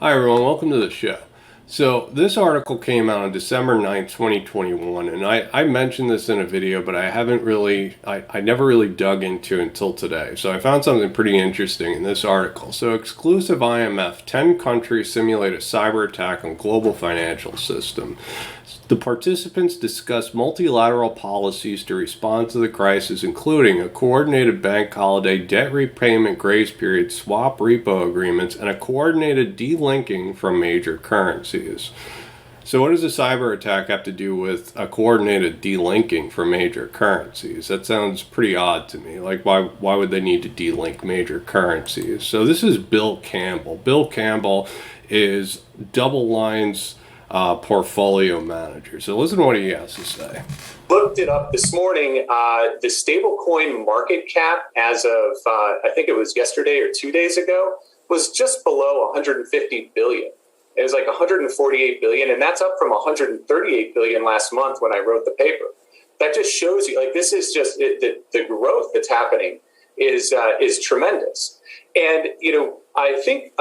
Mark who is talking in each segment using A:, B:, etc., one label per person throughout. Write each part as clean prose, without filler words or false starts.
A: Hi everyone, welcome to the show. So this article came out on December 9th, 2021, and I mentioned this in a video, but I never really dug into it until today. So I found something pretty interesting in this article. So exclusive IMF, 10 countries simulate a cyber attack on global financial system. The participants discussed multilateral policies to respond to the crisis, including a coordinated bank holiday, debt repayment grace period, swap repo agreements, and a coordinated delinking from major currencies. So what does a cyber attack have to do with a coordinated delinking from major currencies? That sounds pretty odd to me. Like, why would they need to delink major currencies? So this is Bill Campbell. Bill Campbell is DoubleLine's portfolio manager. So listen to what he has to say.
B: Looked it up this morning. The stablecoin market cap as of, I think it was yesterday or 2 days ago, was just below 150 billion. It was like 148 billion, and that's up from 138 billion last month when I wrote the paper. That just shows you, like, this is just the growth that's happening is tremendous. And, I think,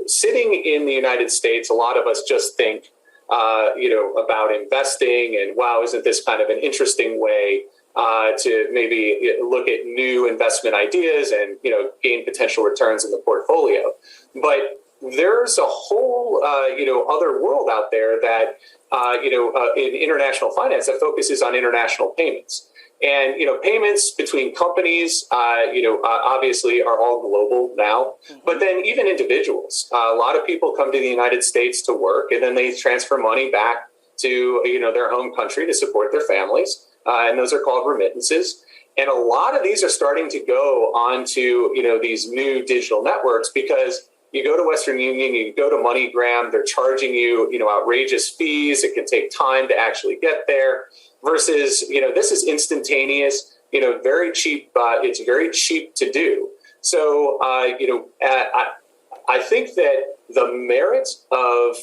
B: sitting in the United States, a lot of us just think, about investing and, wow, isn't this kind of an interesting way to maybe look at new investment ideas and, gain potential returns in the portfolio. But there's a whole, other world out there that, in international finance that focuses on international payments. And, payments between companies, obviously are all global now. But then even individuals, a lot of people come to the United States to work, and then they transfer money back to, their home country to support their families. And those are called remittances. And a lot of these are starting to go onto, these new digital networks, because you go to Western Union, you go to MoneyGram, they're charging you, outrageous fees. It can take time to actually get there. Versus, this is instantaneous, very cheap. It's very cheap to do. So, I think that the merits of,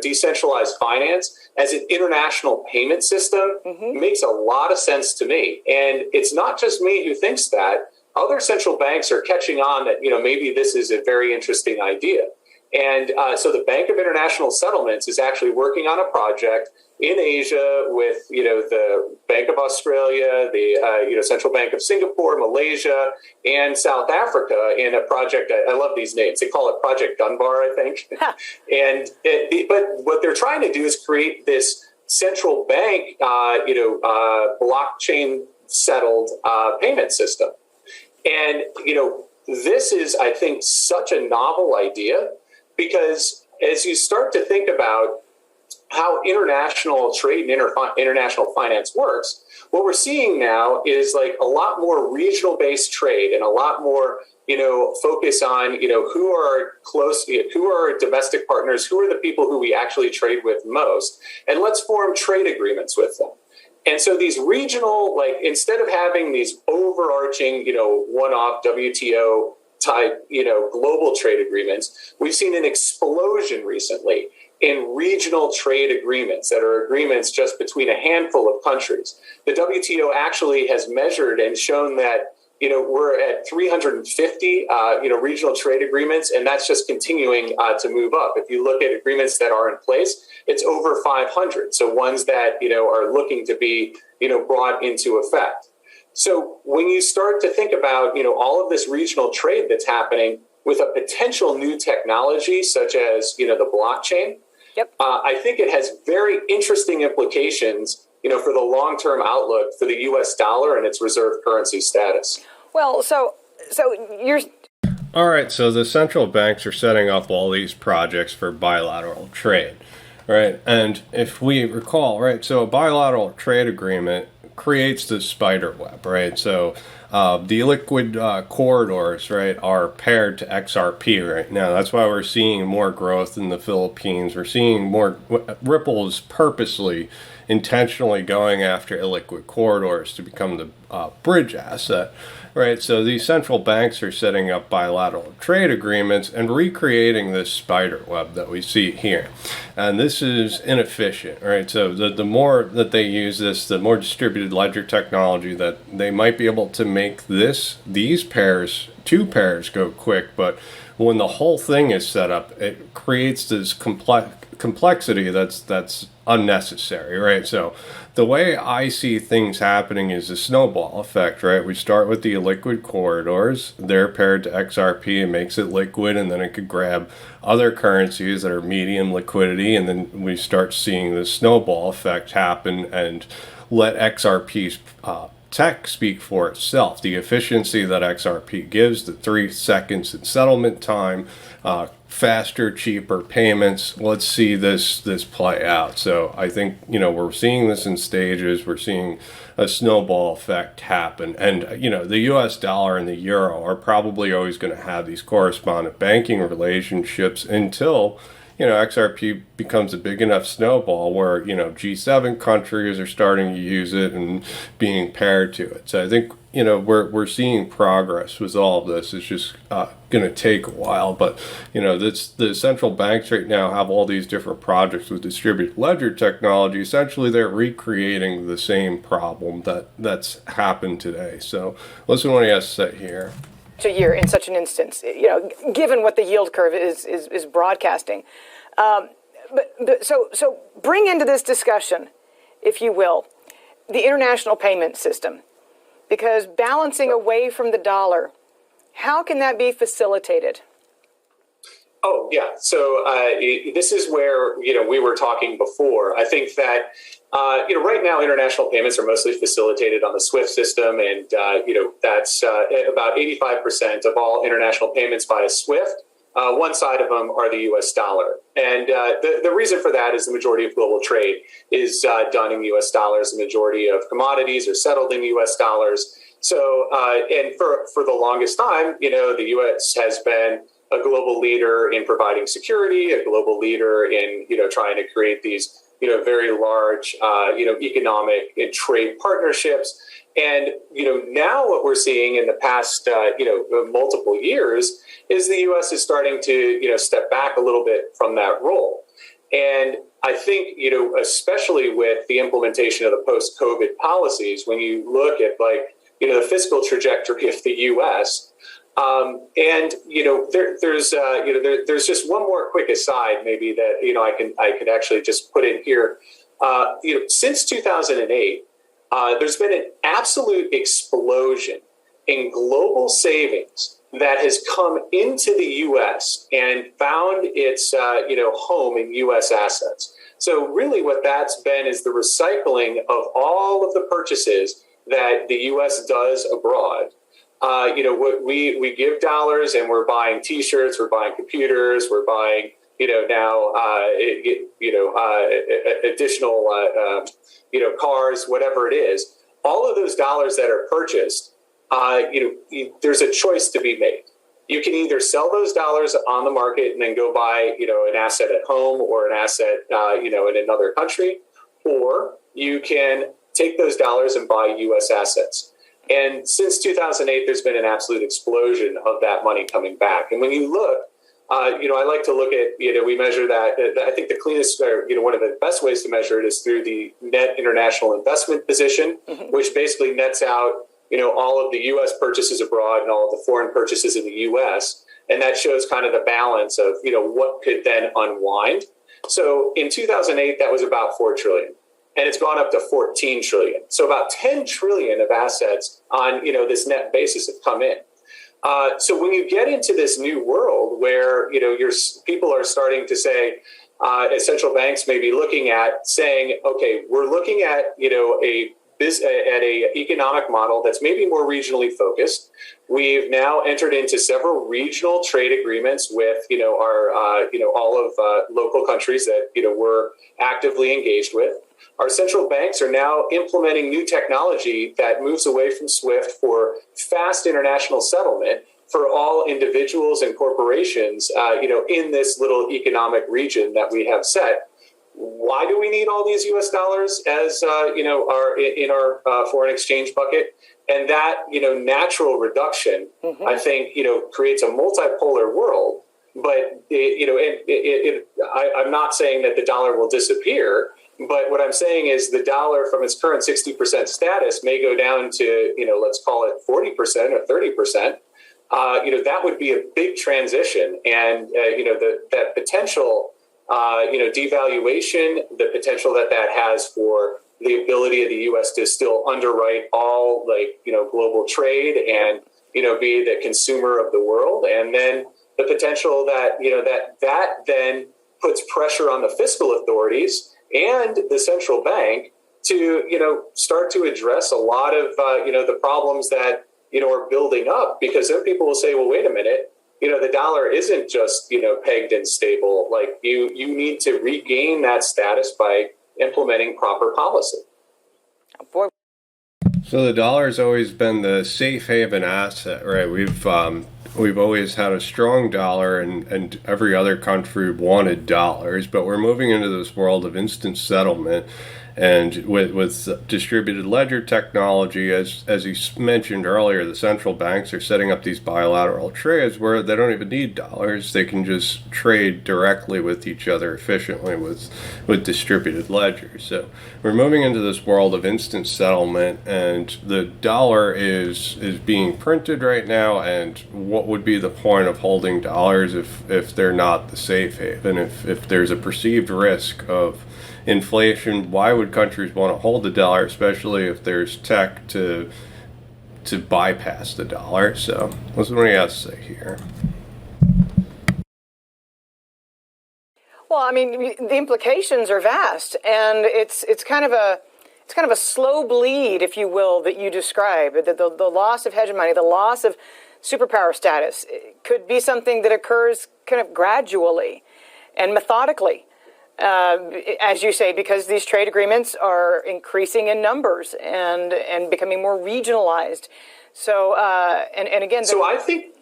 B: decentralized finance as an international payment system makes a lot of sense to me. And it's not just me who thinks that. Other central banks are catching on that, maybe this is a very interesting idea. And so the Bank of International Settlements is actually working on a project in Asia with, the Bank of Australia, the, Central Bank of Singapore, Malaysia, and South Africa in a project. I love these names. They call it Project Dunbar, I think. But what they're trying to do is create this central bank, blockchain settled payment system. And, this is, I think, such a novel idea, because as you start to think about how international trade and international finance works, what we're seeing now is like a lot more regional based trade and a lot more, focus on, who are close, who are our domestic partners, who are the people who we actually trade with most, and let's form trade agreements with them. And so these regional, like, instead of having these overarching, one-off WTO type, global trade agreements, we've seen an explosion recently in regional trade agreements that are agreements just between a handful of countries. The WTO actually has measured and shown that, we're at 350, regional trade agreements, and that's just continuing to move up. If you look at agreements that are in place, it's over 500. So ones that, are looking to be, brought into effect. So when you start to think about, all of this regional trade that's happening with a potential new technology, such as, the blockchain, I think it has very interesting implications, for the long-term outlook for the U.S. dollar and its reserve currency status.
C: Well, so you're...
A: All right, so the central banks are setting up all these projects for bilateral trade, right? And if we recall, right, so a bilateral trade agreement creates this spider web, right? So the liquid corridors, right, are paired to XRP right now. That's why we're seeing more growth in the Philippines. We're seeing more Ripple's purposely, intentionally going after illiquid corridors to become the bridge asset, right? So these central banks are setting up bilateral trade agreements and recreating this spider web that we see here. And this is inefficient, right? So the more that they use this, the more distributed ledger technology that they might be able to make these pairs two pairs go quick, but when the whole thing is set up, it creates this complexity that's unnecessary, right? So the way I see things happening is a snowball effect, right? We start with the illiquid corridors. They're paired to XRP and makes it liquid, and then it could grab other currencies that are medium liquidity, and then we start seeing the snowball effect happen and let XRP's tech speak for itself. The efficiency that XRP gives, the 3 seconds in settlement time, faster, cheaper payments. Let's see this play out. So I think, we're seeing this in stages. We're seeing a snowball effect happen. And, the US dollar and the euro are probably always going to have these correspondent banking relationships until XRP becomes a big enough snowball where, G7 countries are starting to use it and being paired to it. So I think, we're seeing progress with all of this. It's just going to take a while. But, the central banks right now have all these different projects with distributed ledger technology. Essentially, they're recreating the same problem that's happened today. So listen to what he has to say here.
C: A year in such an instance, given what the yield curve is broadcasting. So bring into this discussion, if you will, the international payment system, because balancing away from the dollar, how can that be facilitated?
B: Oh, yeah. So this is where, we were talking before. I think that, right now, international payments are mostly facilitated on the SWIFT system. And, that's about 85% of all international payments via SWIFT. One side of them are the U.S. dollar. And the reason for that is the majority of global trade is done in U.S. dollars. The majority of commodities are settled in U.S. dollars. So, and for the longest time, the U.S. has been a global leader in providing security, a global leader in, trying to create these, very large, economic and trade partnerships. And, now what we're seeing in the past, multiple years is the U.S. is starting to, step back a little bit from that role. And I think, especially with the implementation of the post-COVID policies, when you look at the fiscal trajectory of the U.S., there's just one more quick aside, maybe that I could actually just put in here. Since 2008, there's been an absolute explosion in global savings that has come into the U.S. and found its home in U.S. assets. So really, what that's been is the recycling of all of the purchases that the U.S. does abroad. We give dollars and we're buying T-shirts, we're buying computers, we're buying, additional, cars, whatever it is. All of those dollars that are purchased, there's a choice to be made. You can either sell those dollars on the market and then go buy, an asset at home or an asset, in another country, or you can take those dollars and buy U.S. assets. And since 2008, there's been an absolute explosion of that money coming back. And when you look, I like to look at, we measure that. I think the cleanest, one of the best ways to measure it is through the net international investment position, which basically nets out, all of the U.S. purchases abroad and all of the foreign purchases in the U.S. And that shows kind of the balance of, what could then unwind. So in 2008, that was about $4 trillion. And it's gone up to 14 trillion. So about 10 trillion of assets on, this net basis have come in. So when you get into this new world where, your people are starting to say, central banks may be looking at saying, okay, we're looking at, a economic model that's maybe more regionally focused. We've now entered into several regional trade agreements with, our, all of local countries that, we're actively engaged with. Our central banks are now implementing new technology that moves away from SWIFT for fast international settlement for all individuals and corporations, in this little economic region that we have set. Why do we need all these U.S. dollars as, in our foreign exchange bucket? And that, natural reduction, I think, creates a multipolar world. But, I'm not saying that the dollar will disappear. But what I'm saying is the dollar from its current 60% status may go down to, let's call it 40% or 30%. that would be a big transition. And, that potential, devaluation, the potential that has for the ability of the U.S. to still underwrite all global trade and, be the consumer of the world. And then the potential that, that then puts pressure on the fiscal authorities and the central bank to, start to address a lot of, the problems that, are building up, because then people will say, well, wait a minute, the dollar isn't just, pegged and stable. Like you need to regain that status by implementing proper policy.
C: Boy.
A: So the dollar has always been the safe haven asset, right? We've always had a strong dollar, and every other country wanted dollars, but we're moving into this world of instant settlement. And with distributed ledger technology, as you mentioned earlier, the central banks are setting up these bilateral trades where they don't even need dollars. They can just trade directly with each other efficiently with distributed ledgers. So we're moving into this world of instant settlement, and the dollar is being printed right now. And what would be the point of holding dollars if they're not the safe haven? If there's a perceived risk of inflation, why would countries want to hold the dollar, especially if there's tech to bypass the dollar? So that's what he has to say here.
C: Well, I mean, the implications are vast, and it's kind of a slow bleed, if you will, that you describe. The loss of hegemony, the loss of superpower status, could be something that occurs kind of gradually and methodically. As you say, because these trade agreements are increasing in numbers and becoming more regionalized. So, and again,
B: so I think,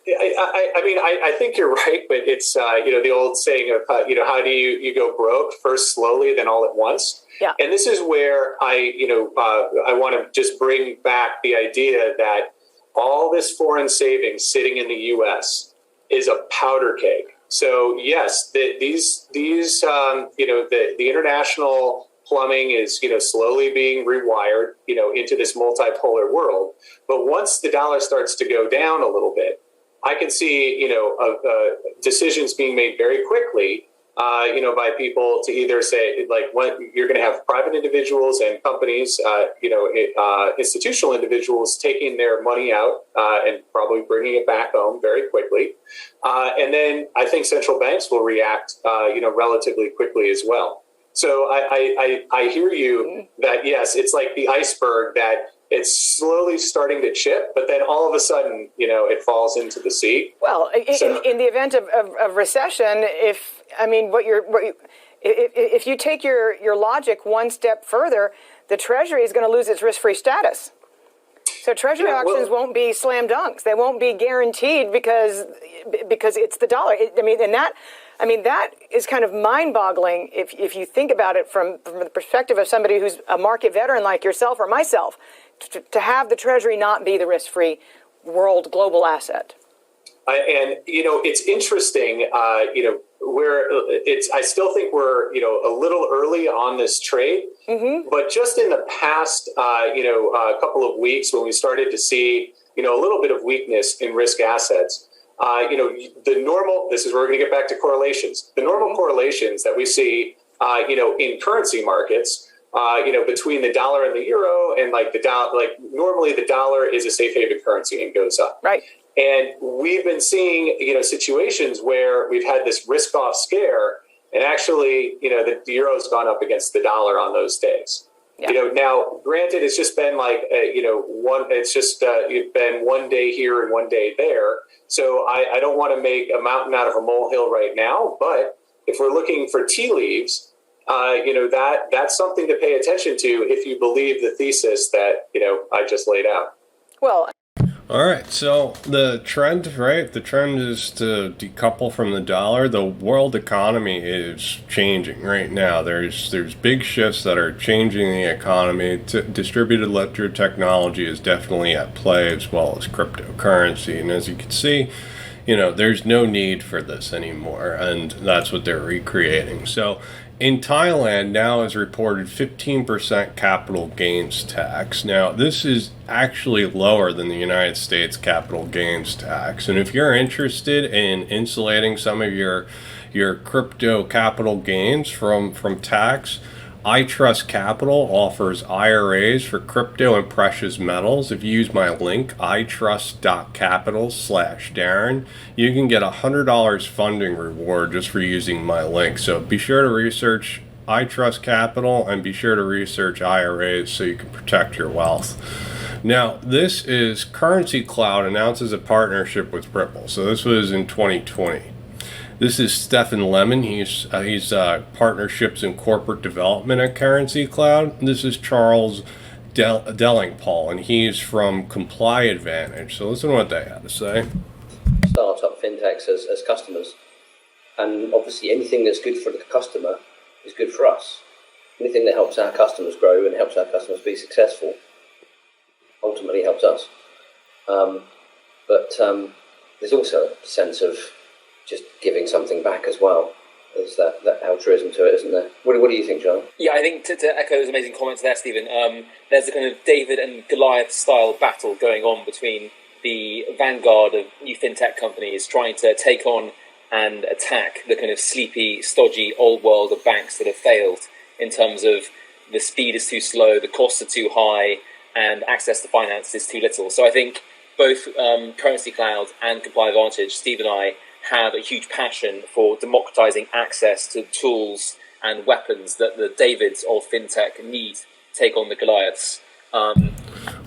B: I think you're right, but it's the old saying of how do you go broke? First slowly, then all at once.
C: Yeah.
B: And this is where I want to just bring back the idea that all this foreign savings sitting in the U.S. is a powder keg. So yes, the international plumbing is slowly being rewired into this multipolar world. But once the dollar starts to go down a little bit, I can see decisions being made very quickly by people to either say when you're going to have private individuals and companies, institutional individuals taking their money out and probably bringing it back home very quickly. And then I think central banks will react, relatively quickly as well. So I hear you that, yes, it's like the iceberg that it's slowly starting to chip, but then all of a sudden, it falls into the sea.
C: Well, in the event of recession, if you take your logic one step further, the Treasury is going to lose its risk-free status. So Treasury auctions won't be slam dunks. They won't be guaranteed because it's the dollar. That is kind of mind-boggling if you think about it from the perspective of somebody who's a market veteran like yourself or myself, to have the Treasury not be the risk-free world global asset.
B: And it's interesting. I still think we're a little early on this trade, but just in the past a couple of weeks when we started to see a little bit of weakness in risk assets, the normal. This is where we're going to get back to correlations. The normal correlations that we see in currency markets. Between the dollar and the euro, and normally the dollar is a safe haven currency and goes up.
C: Right.
B: And we've been seeing, situations where we've had this risk off scare, and actually, the euro's gone up against the dollar on those days. Yeah. Now, granted, it's just been been one day here and one day there. So I don't want to make a mountain out of a molehill right now. But if we're looking for tea leaves, that's something to pay attention to if you believe the thesis that, I just laid out.
C: Well,
A: all right. So the trend is to decouple from the dollar. The world economy is changing right now. There's big shifts that are changing the economy. Distributed ledger technology is definitely at play, as well as cryptocurrency. And as you can see, there's no need for this anymore, and that's what they're recreating. So in Thailand now is reported 15% capital gains tax. Now, this is actually lower than the United States capital gains tax. And if you're interested in insulating some of your crypto capital gains from tax, iTrustCapital offers IRAs for crypto and precious metals. If you use my link, iTrust.capital/Darren, you can get $100 funding reward just for using my link. So be sure to research iTrustCapital and be sure to research IRAs so you can protect your wealth. Now, this is Currency Cloud announces a partnership with Ripple. So this was in 2020. This is Stephen Lemon. He's partnerships and corporate development at Currency Cloud. This is Charles Dellingpaul, and he's from Comply Advantage. So listen to what they had to say.
D: Startup fintechs as customers, and obviously anything that's good for the customer is good for us. Anything that helps our customers grow and helps our customers be successful ultimately helps us. But there's also a sense of just giving something back as well. There's that altruism to it, isn't there? What do you think, John?
E: Yeah, I think to echo those amazing comments there, Stephen, there's a kind of David and Goliath style battle going on between the vanguard of new fintech companies trying to take on and attack the kind of sleepy, stodgy old world of banks that have failed in terms of the speed is too slow, the costs are too high, and access to finance is too little. So I think both Currency Cloud and Comply Advantage, Steve and I, have a huge passion for democratizing access to tools and weapons that the Davids of fintech need to take on the Goliaths.
A: All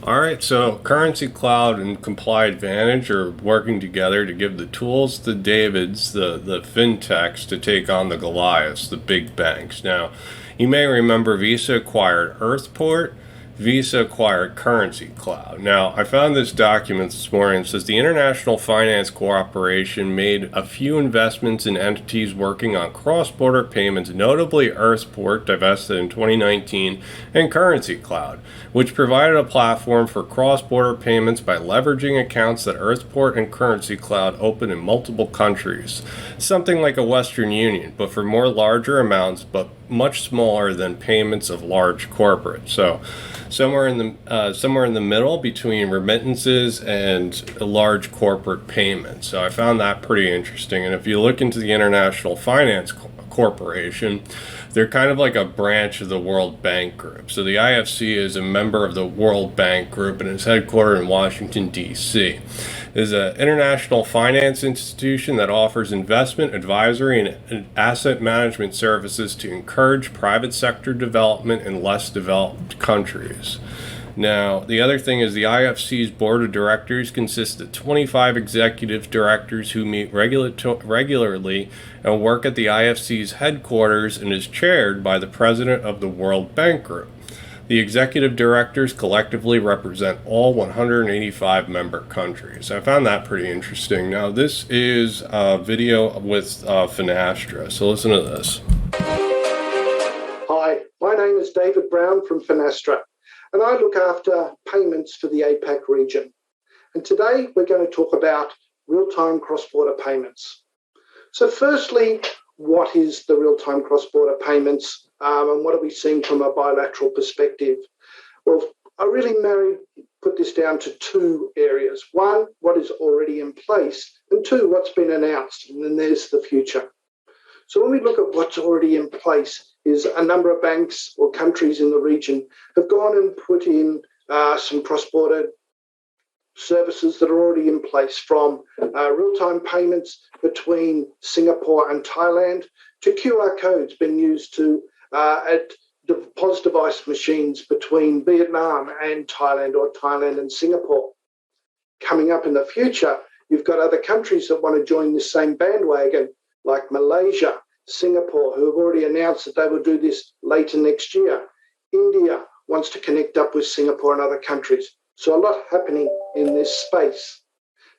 A: right, so Currency Cloud and Comply Advantage are working together to give the tools to Davids, the fintechs, to take on the Goliaths, the big banks. Now, you may remember Visa acquired Earthport. Visa acquired Currency Cloud. Now, I found this document this morning. It says the International Finance Corporation made a few investments in entities working on cross-border payments, notably Earthport, divested in 2019, and Currency Cloud, which provided a platform for cross-border payments by leveraging accounts that Earthport and Currency Cloud open in multiple countries. Something like a Western Union, but for more larger amounts, but much smaller than payments of large corporates. So somewhere in the middle between remittances and large corporate payments. So I found that pretty interesting. And if you look into the International Finance Corporation, they're kind of like a branch of the World Bank Group. So the IFC is a member of the World Bank Group and is headquartered in Washington, D.C. It is an international finance institution that offers investment, advisory, and asset management services to encourage private sector development in less developed countries. Now, the other thing is the IFC's board of directors consists of 25 executive directors who meet regularly and work at the IFC's headquarters and is chaired by the president of the World Bank Group. The executive directors collectively represent all 185 member countries. I found that pretty interesting. Now, this is a video with FINastra, so listen to this.
F: Hi, my name is David Brown from FINastra, and I look after payments for the APAC region. And today we're going to talk about real-time cross-border payments. So firstly, what is the real-time cross-border payments and what are we seeing from a bilateral perspective? Well, I really put this down to two areas. One, what is already in place, and two, what's been announced, and then there's the future. So when we look at what's already in place, is a number of banks or countries in the region have gone and put in some cross-border services that are already in place, from real-time payments between Singapore and Thailand to QR codes being used to at POS device machines between Vietnam and Thailand or Thailand and Singapore. Coming up in the future, you've got other countries that want to join this same bandwagon, like Malaysia, Singapore, who have already announced that they will do this later next year. India wants to connect up with Singapore and other countries. So a lot happening in this space.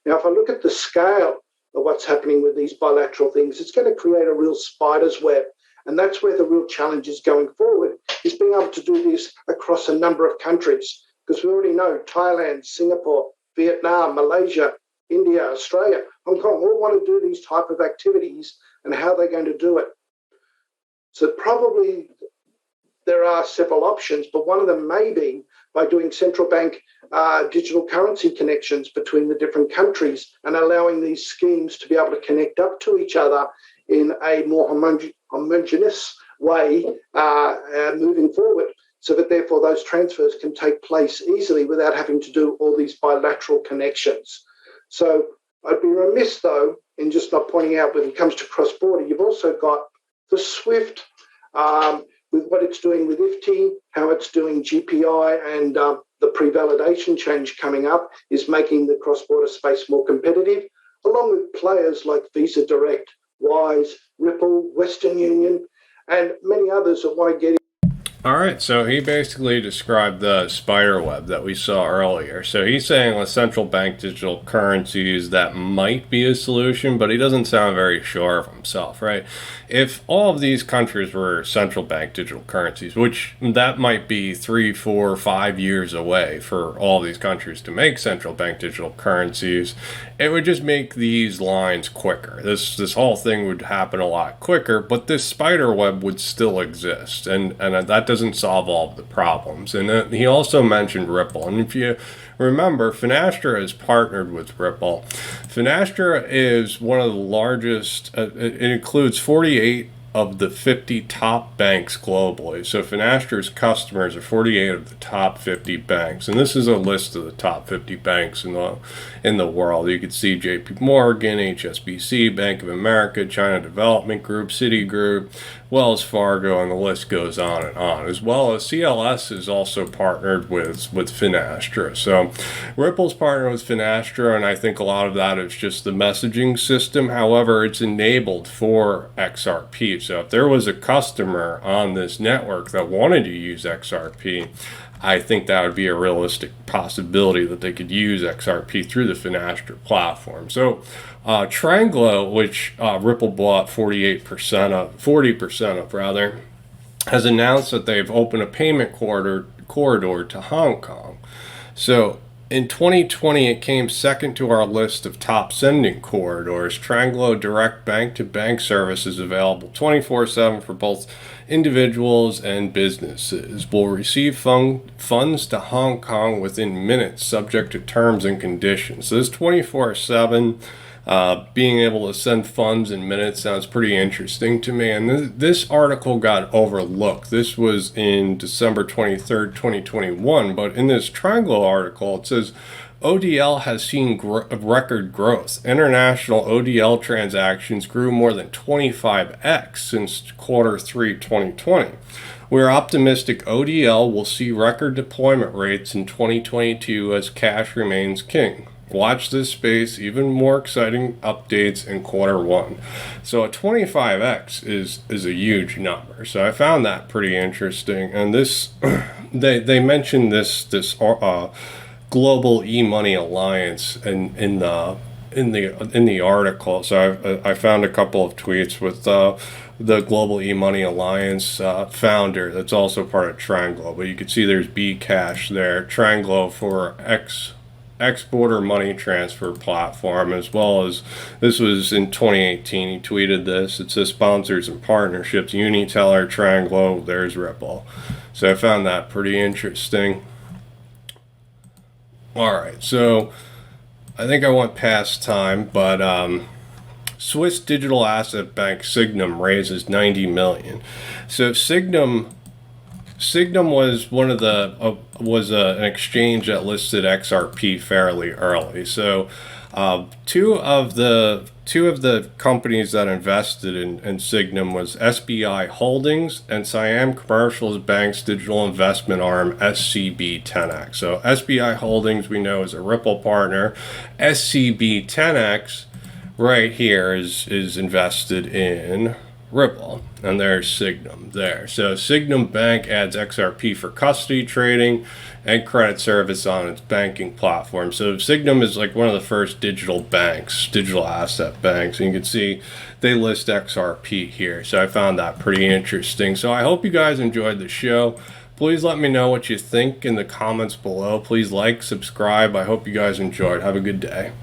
F: Now, if I look at the scale of what's happening with these bilateral things, it's going to create a real spider's web. And that's where the real challenge is going forward, is being able to do this across a number of countries. Because we already know Thailand, Singapore, Vietnam, Malaysia, India, Australia, Hong Kong all want to do these type of activities, and how they're going to do it. So probably there are several options, but one of them may be by doing central bank digital currency connections between the different countries and allowing these schemes to be able to connect up to each other in a more homogeneous way moving forward, so that therefore those transfers can take place easily without having to do all these bilateral connections. So I'd be remiss, though, in just not pointing out when it comes to cross-border, you've also got the SWIFT, with what it's doing with IFT, how it's doing GPI, and the pre-validation change coming up is making the cross-border space more competitive, along with players like Visa Direct, Wise, Ripple, Western Union, and many others that want to get in.
A: All right, so he basically described the spider web that we saw earlier. So he's saying with central bank digital currencies, that might be a solution, but he doesn't sound very sure of himself, right? If all of these countries were central bank digital currencies, which that might be 3, 4, 5 years away for all these countries to make central bank digital currencies, it would just make these lines quicker. This whole thing would happen a lot quicker, but this spider web would still exist, and that doesn't solve all of the problems. And he also mentioned Ripple. And if you remember, Finastra is partnered with Ripple. Finastra is one of the largest, it includes 48 of the 50 top banks globally. So Finastra's customers are 48 of the top 50 banks. And this is a list of the top 50 banks in the world. You can see JP Morgan, HSBC, Bank of America, China Development Group, Citigroup, Wells Fargo, and the list goes on and on. As well as CLS is also partnered with Finastra. So Ripple's partnered with Finastra, and I think a lot of that is just the messaging system. However, it's enabled for XRP. So if there was a customer on this network that wanted to use XRP, I think that would be a realistic possibility that they could use XRP through the Finastra platform. So Tranglo, which Ripple bought 40% of rather, has announced that they've opened a payment corridor to Hong Kong. So in 2020, it came second to our list of top sending corridors. Tranglo direct bank-to-bank service is available 24/7 for both individuals and businesses. Will receive funds to Hong Kong within minutes, subject to terms and conditions. So this 24/7 being able to send funds in minutes sounds pretty interesting to me. And this article got overlooked. This was in December 23rd, 2021. But in this Tranglo article, it says ODL has seen record growth. International ODL transactions grew more than 25x since Q3 2020. We're optimistic ODL will see record deployment rates in 2022 as cash remains king. Watch this space, even more exciting updates in Q1. So a 25x is a huge number. So I found that pretty interesting. And this, they mentioned this global e-money alliance in the article. So I found a couple of tweets with the Global E-Money Alliance founder that's also part of Tranglo. But you can see there's Bcash there, Tranglo for exporter money transfer platform, as well as this was in 2018. He tweeted this. It says sponsors and partnerships, Uniteller, Tranglo, there's Ripple. So I found that pretty interesting. All right, so I think I went past time, but Swiss digital asset bank Signum raises 90 million. So Signum was one of the an exchange that listed XRP fairly early. So two of the companies that invested in Signum was SBI Holdings and Siam Commercial Bank's digital investment arm SCB 10X. So SBI Holdings we know is a Ripple partner. SCB 10X right here is invested in Ripple, and there's Signum there. So Signum Bank adds XRP for custody trading and credit service on its banking platform. So Signum is like one of the first digital banks, digital asset banks, and you can see they list XRP here. So I found that pretty interesting. So I hope you guys enjoyed the show. Please let me know what you think in the comments below. Please like, subscribe. I hope you guys enjoyed. Have a good day.